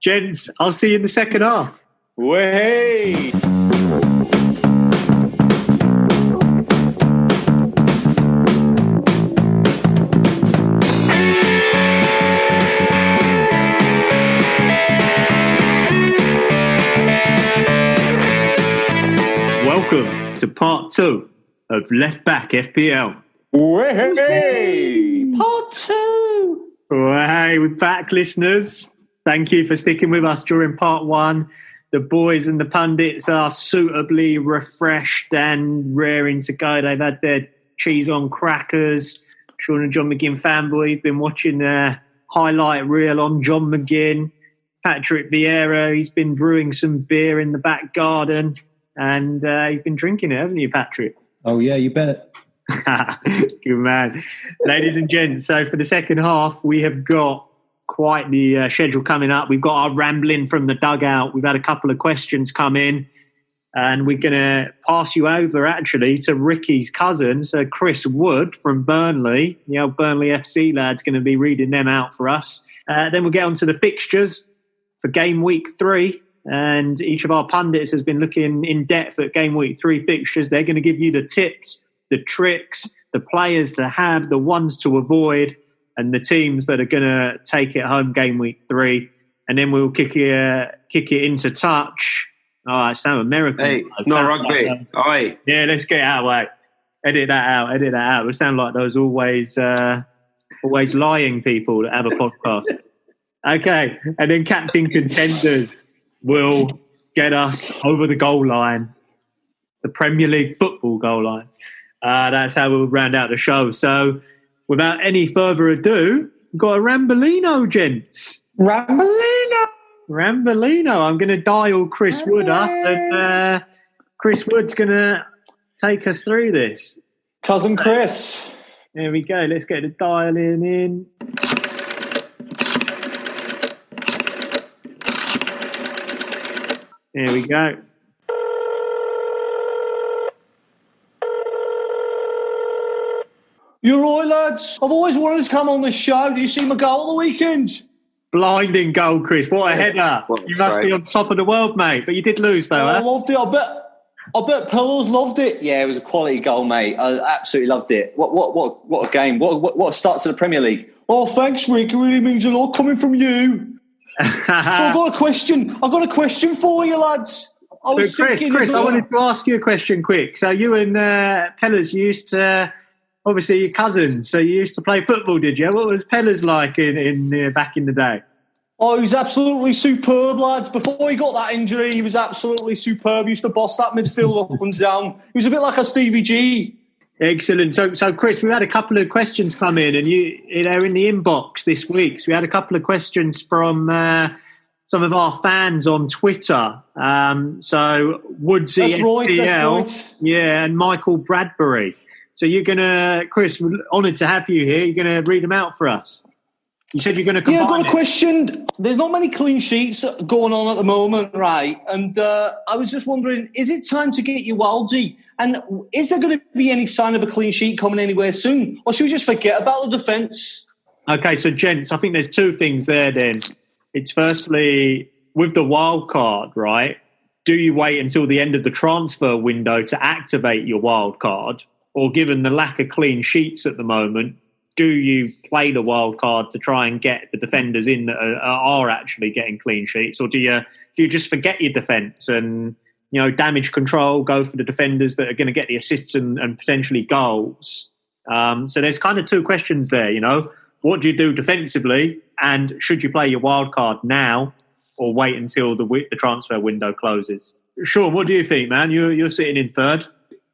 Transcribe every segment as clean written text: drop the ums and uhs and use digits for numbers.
Gents, I'll see you in the second half. Way! Welcome to part 2 of Left Back FPL. Way! Part 2! Hey, we're back, listeners. Thank you for sticking with us during part 1. The boys and the pundits are suitably refreshed and raring to go. They've had their cheese on crackers. Sean and John McGinn fanboys been watching their highlight reel on John McGinn. Patrick Vieira, he's been brewing some beer in the back garden. And you've been drinking it, haven't you, Patrick? Oh, yeah, you bet. Good man. Ladies and gents, so for the second half, we have got quite the schedule coming up. We've got our rambling from the dugout. We've had a couple of questions come in. And we're going to pass you over, actually, to Ricky's cousin, so Chris Wood from Burnley. The old Burnley FC lad's going to be reading them out for us. Then we'll get on to the fixtures for Gameweek 3. And each of our pundits has been looking in depth at Game Week 3 fixtures. They're going to give you the tips, the tricks, the players to have, the ones to avoid, and the teams that are going to take it home Game Week 3. And then we'll kick it into touch. Oh, I sound American. Hey, it's not rugby. Like yeah, let's get it out of the way. Edit that out. We sound like those always lying people that have a podcast. Okay, and then Captain Contenders will get us over the goal line, the Premier League football goal line. That's how we'll round out the show. So without any further ado, we've got a Rambolino, gents. Rambolino! I'm going to dial Chris Wood up, and Chris Wood's going to take us through this. Cousin Chris. There we go. Let's get the dialing in. There we go. You're right, lads. I've always wanted to come on this show. Did you see my goal at the weekend? Blinding goal, Chris. What a header. You must be on top of the world, mate. But you did lose, though, I loved it. I bet Pillows loved it. Yeah, it was a quality goal, mate. I absolutely loved it. What a game. What a start to the Premier League. Oh, thanks, Rick. It really means a lot coming from you. So I've got a question for you, lads. Chris, I wanted to ask you a question quick. So you and Pellers used to, obviously your cousins, so you used to play football, did you? What was Pellers like in back in the day? Oh, he was absolutely superb, lads. Before he got that injury, he was absolutely superb. He used to boss that midfield up and down. He was a bit like a Stevie G. Excellent. So Chris, we've had a couple of questions come in, and they're in the inbox this week. So we had a couple of questions from some of our fans on Twitter. So Woodsy FPL, that's right. Yeah, and Michael Bradbury. So you're gonna, Chris, honoured to have you here. You're gonna read them out for us. You said you're going to combine. Yeah, I've got a question. There's not many clean sheets going on at the moment, right? And I was just wondering, is it time to get your Waldy? And is there going to be any sign of a clean sheet coming anywhere soon? Or should we just forget about the defence? Okay, so gents, I think there's two things there then. It's firstly, with the wild card, right? Do you wait until the end of the transfer window to activate your wild card? Or given the lack of clean sheets at the moment, do you play the wild card to try and get the defenders in that are actually getting clean sheets, or do you just forget your defence and damage control, go for the defenders that are going to get the assists and potentially goals? So there's kind of two questions there. What do you do defensively, and should you play your wild card now or wait until the transfer window closes? Sean, what do you think, man? You're sitting in third.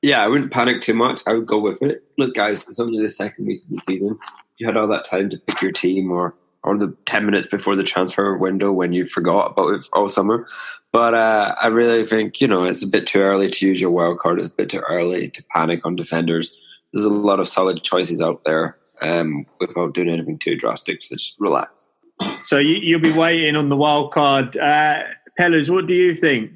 Yeah, I wouldn't panic too much. I would go with it. Look, guys, it's only the second week of the season. You had all that time to pick your team or the 10 minutes before the transfer window when you forgot about it all summer. But I really think, it's a bit too early to use your wild card. It's a bit too early to panic on defenders. There's a lot of solid choices out there without doing anything too drastic. So just relax. So you'll be waiting on the wild card. Pellers, what do you think?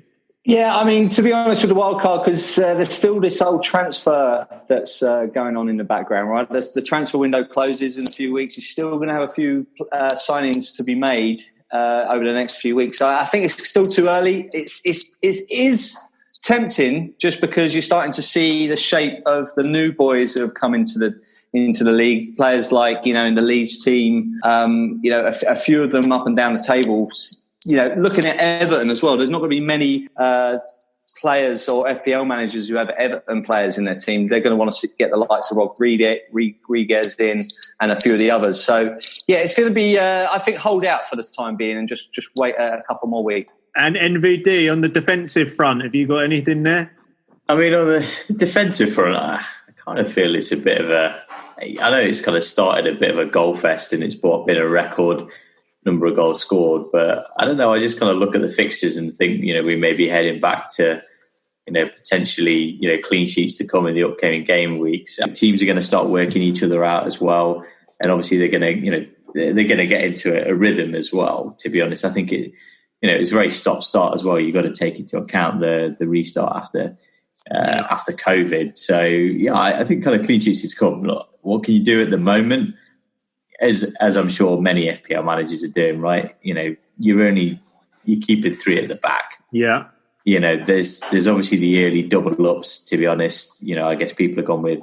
Yeah, I mean, to be honest with the wild card, because there's still this old transfer that's going on in the background, right? The transfer window closes in a few weeks. You're still going to have a few signings to be made. over the next few weeks. So I think it's still too early. It is tempting just because you're starting to see the shape of the new boys who have come into the league. Players like, in the Leeds team, a few of them up and down the table. Looking at Everton as well, there's not going to be many players or FPL managers who have Everton players in their team. They're going to want to get the likes of Rodriguez in and a few of the others. So, yeah, it's going to be, I think, hold out for the time being and just wait a couple more weeks. And NVD, on the defensive front, have you got anything there? I mean, on the defensive front, I kind of feel it's a bit of I know it's kind of started a bit of a goal fest and it's been a record number of goals scored, but I don't know. I just kind of look at the fixtures and think, we may be heading back to, potentially, clean sheets to come in the upcoming game weeks. And teams are going to start working each other out as well, and obviously they're going to, they're going to get into a rhythm as well. To be honest, I think it was very stop-start as well. You've got to take into account the restart after COVID. So yeah, I think kind of clean sheets is come. Look, what can you do at the moment? As I'm sure many FPL managers are doing, right? You're keeping 3 at the back. Yeah. There's obviously the early double ups. To be honest, I guess people have gone with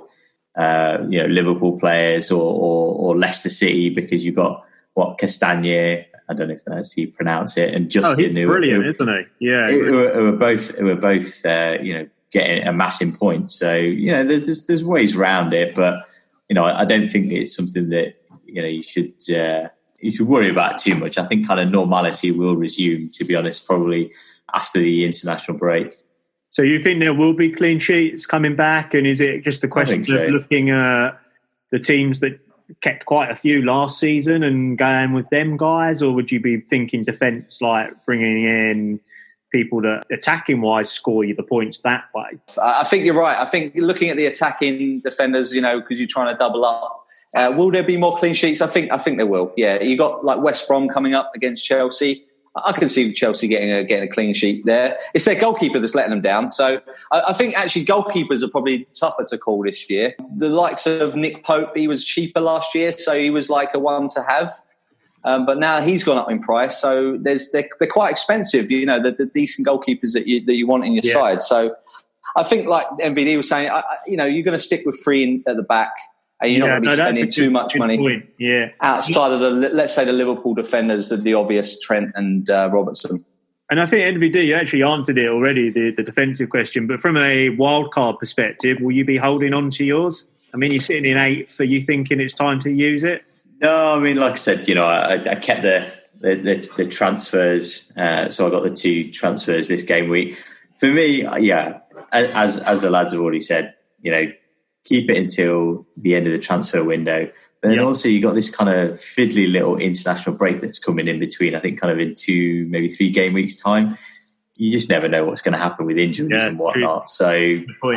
Liverpool players or Leicester City because you've got Castagne. I don't know if that's how you pronounce it, and Justin. He's brilliant, isn't he? Yeah. Who are both getting amassing points. So there's ways around it, but I don't think it's something that you should worry about too much. I think kind of normality will resume, to be honest, probably after the international break. So you think there will be clean sheets coming back, and is it just a question of looking at the teams that kept quite a few last season and going with them guys, or would you be thinking defence, like bringing in people that attacking wise score you the points that way? I think you're right. I think looking at the attacking defenders, because you're trying to double up. Will there be more clean sheets? I think there will. Yeah, you got like West Brom coming up against Chelsea. I can see Chelsea getting a clean sheet there. It's their goalkeeper that's letting them down. So I think actually goalkeepers are probably tougher to call this year. The likes of Nick Pope, he was cheaper last year, so he was like a one to have. But now he's gone up in price, so they're quite expensive. The decent goalkeepers that you want in your side. So I think, like MVD was saying, you're going to stick with 3 at the back. And you're not going to be spending too much money outside of let's say the Liverpool defenders, the obvious Trent and Robertson. And I think NVD, you actually answered it already, the defensive question. But from a wildcard perspective, will you be holding on to yours? I mean, you're sitting in 8th. Are you thinking it's time to use it? No, I mean, like I said, I kept the transfers. So I got the 2 transfers this game week. For me, yeah, as the lads have already said, keep it until the end of the transfer window. But then also you got this kind of fiddly little international break that's coming in between, I think kind of in 2, maybe 3 game weeks time. You just never know what's going to happen with injuries and whatnot. True. So,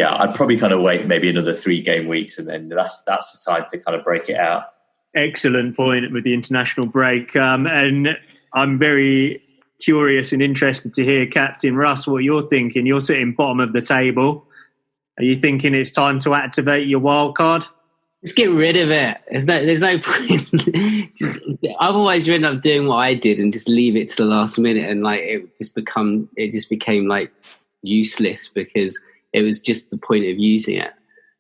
I'd probably kind of wait maybe another 3 game weeks and then that's the time to kind of break it out. Excellent point with the international break. And I'm very curious and interested to hear, Captain Russ, what you're thinking. You're sitting bottom of the table. Are you thinking it's time to activate your wild card? Just get rid of it. There's no point. Otherwise, you end up doing what I did and just leave it to the last minute, and like it just became like useless because it was just the point of using it.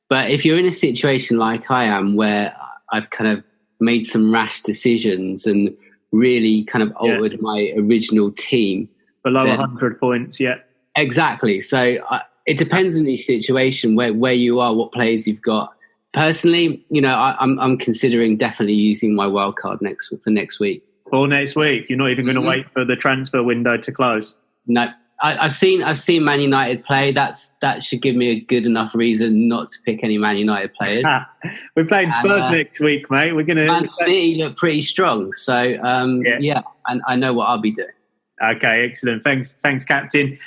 But if you're in a situation like I am, where I've kind of made some rash decisions and really kind of altered my original team, below 100 points, exactly. So. It depends on each situation, where you are, what players you've got. Personally, I'm considering definitely using my wild card for next week. For next week, you're not even going to wait for the transfer window to close. No, I've seen Man United play. That should give me a good enough reason not to pick any Man United players. We're playing Spurs next week, mate. We're going to. Man City look pretty strong, so and I know what I'll be doing. Okay, excellent. Thanks, Captain.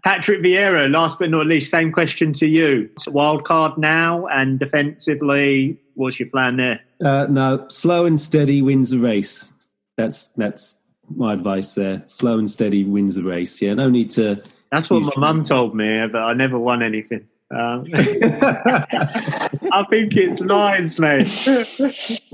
Patrick Vieira, last but not least, same question to you. Wild card now, and defensively, what's your plan there? No, slow and steady wins the race. That's my advice there. Slow and steady wins the race. Yeah, no need to. That's what my mum told me, but I never won anything. I think it's Lions, mate.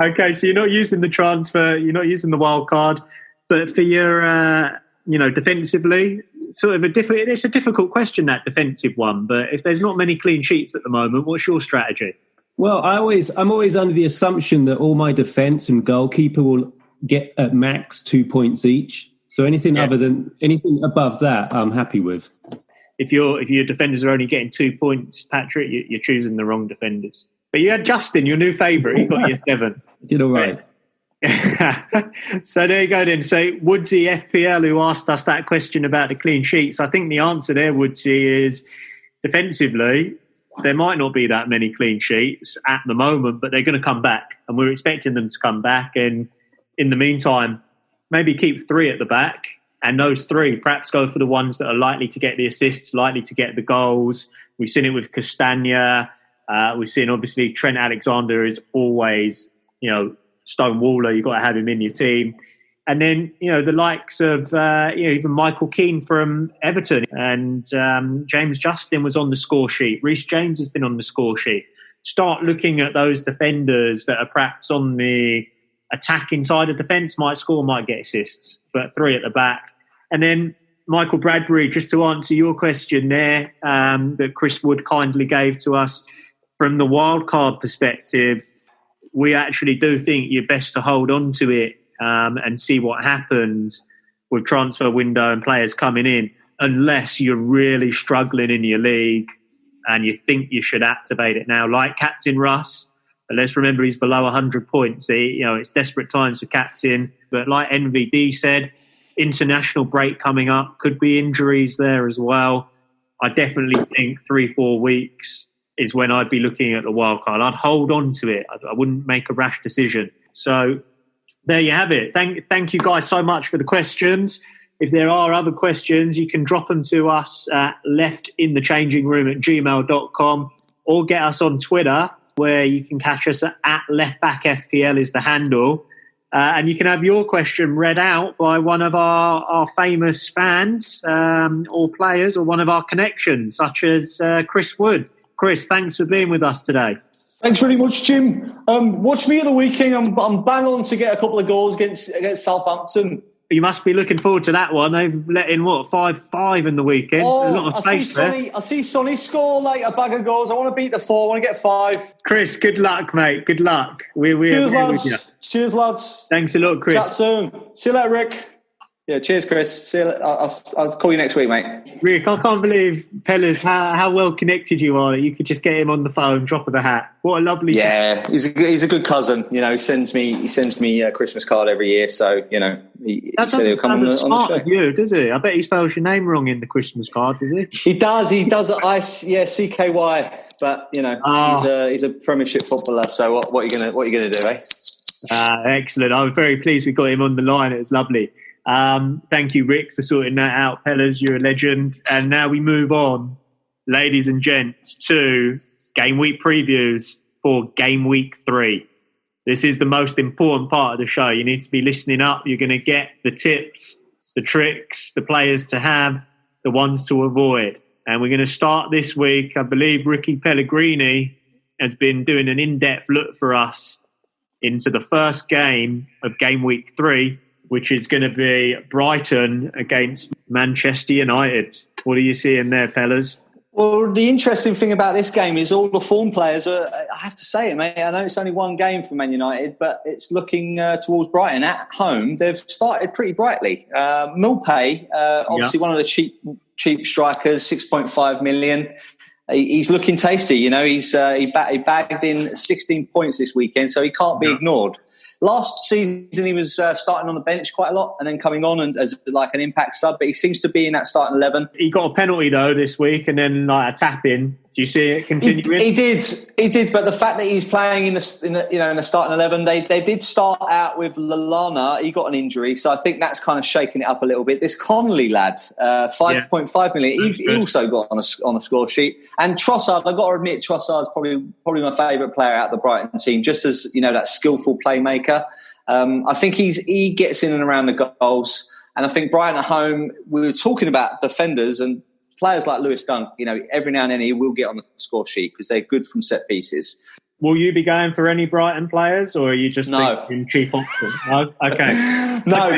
Okay, so you're not using the transfer, you're not using the wild card, but for your, defensively, sort of it's a difficult question, that defensive one. But if there's not many clean sheets at the moment, what's your strategy? Well, I'm always under the assumption that all my defence and goalkeeper will get at max 2 points each. So anything above that, I'm happy with. If your defenders are only getting 2 points, Patrick, you're choosing the wrong defenders. But you had Justin, your new favourite. He got you 7. Did all right. So there you go then. So Woodsy FPL, who asked us that question about the clean sheets, I think the answer there, Woodsy, is defensively, there might not be that many clean sheets at the moment, but they're going to come back, and we're expecting them to come back. And in the meantime, maybe keep 3 at the back, and those 3 perhaps go for the ones that are likely to get the assists, likely to get the goals. We've seen it with Castagna. We've seen, obviously, Trent Alexander is always, Stonewaller. You've got to have him in your team. And then, the likes of, even Michael Keane from Everton, and James Justin was on the score sheet. Reece James has been on the score sheet. Start looking at those defenders that are perhaps on the attacking side of defence, might score, might get assists, but 3 at the back. And then Michael Bradbury, just to answer your question there, that Chris Wood kindly gave to us, from the wildcard perspective, we actually do think you're best to hold on to it and see what happens with transfer window and players coming in, unless you're really struggling in your league and you think you should activate it now, like Captain Russ. But let's remember, he's below 100 points. It's desperate times for captain. But like NVD said, international break coming up, could be injuries there as well. I definitely think 3-4 weeks is when I'd be looking at the wild card. I'd hold on to it. I wouldn't make a rash decision. So there you have it. Thank you guys so much for the questions. If there are other questions, you can drop them to us at leftinthechangingroom@gmail.com, or get us on Twitter, where you can catch us at LeftBackFPL is the handle. And you can have your question read out by one of our famous fans or players, or one of our connections, such as Chris Wood. Chris, thanks for being with us today. Thanks very much, Jim. Watch me at the weekend. I'm bang on to get a couple of goals against Southampton. You must be looking forward to that one. They've let in, 5-5 in the weekend? Oh, a lot of faith there. I see Sonny score like a bag of goals. I want to beat the 4. I want to get 5. Chris, good luck, mate. Good luck. We're with you. Cheers, lads. Thanks a lot, Chris. Chat soon. See you later, Rick. Yeah, cheers, Chris. See you later. I'll call you next week, mate. Rick, I can't believe, Pellas, how well connected you are. You could just get him on the phone, drop of the hat. What a lovely... Yeah, he's a good cousin. He sends me a Christmas card every year. So, he said he'll come on the show. Of you, does he? I bet he spells your name wrong in the Christmas card, does he? He does. CKY. But he's a Premiership footballer. So what are you gonna do, eh? Excellent. I was very pleased we got him on the line. It was lovely. Thank you, Rick, for sorting that out. Pellas, you're a legend. And now we move on, ladies and gents, to Game Week previews for Game Week 3. This is the most important part of the show. You need to be listening up. You're going to get the tips, the tricks, the players to have, the ones to avoid. And we're going to start this week. I believe Ricky Pellegrini has been doing an in-depth look for us into the first game of Game Week 3, which is going to be Brighton against Manchester United. What are you seeing there, Pellas? Well, the interesting thing about this game is all the form players are, I have to say it, mate, I know it's only one game for Man United, but it's looking towards Brighton at home. They've started pretty brightly. Mulpay, obviously one of the cheap strikers, 6.5 million. He's looking tasty. He bagged in 16 points this weekend, so he can't be ignored. Last season, he was starting on the bench quite a lot and then coming on and as like an impact sub, but he seems to be in that starting 11. He got a penalty, though, this week, and then like a tap-in. Do you see it continuing? He did, but the fact that he's playing in the starting 11, they did start out with Lallana. He got an injury, so I think that's kind of shaking it up a little bit. This Connolly lad, 5.5 million, he also got on a score sheet. And Trossard, I've got to admit, Trossard's probably my favourite player out of the Brighton team, just as that skillful playmaker. I think he gets in and around the goals, and I think Brighton at home. We were talking about defenders and players like Lewis Dunk, every now and then he will get on the score sheet because they're good from set pieces. will you be going for any Brighton players, or are you just thinking cheap option? Okay. No.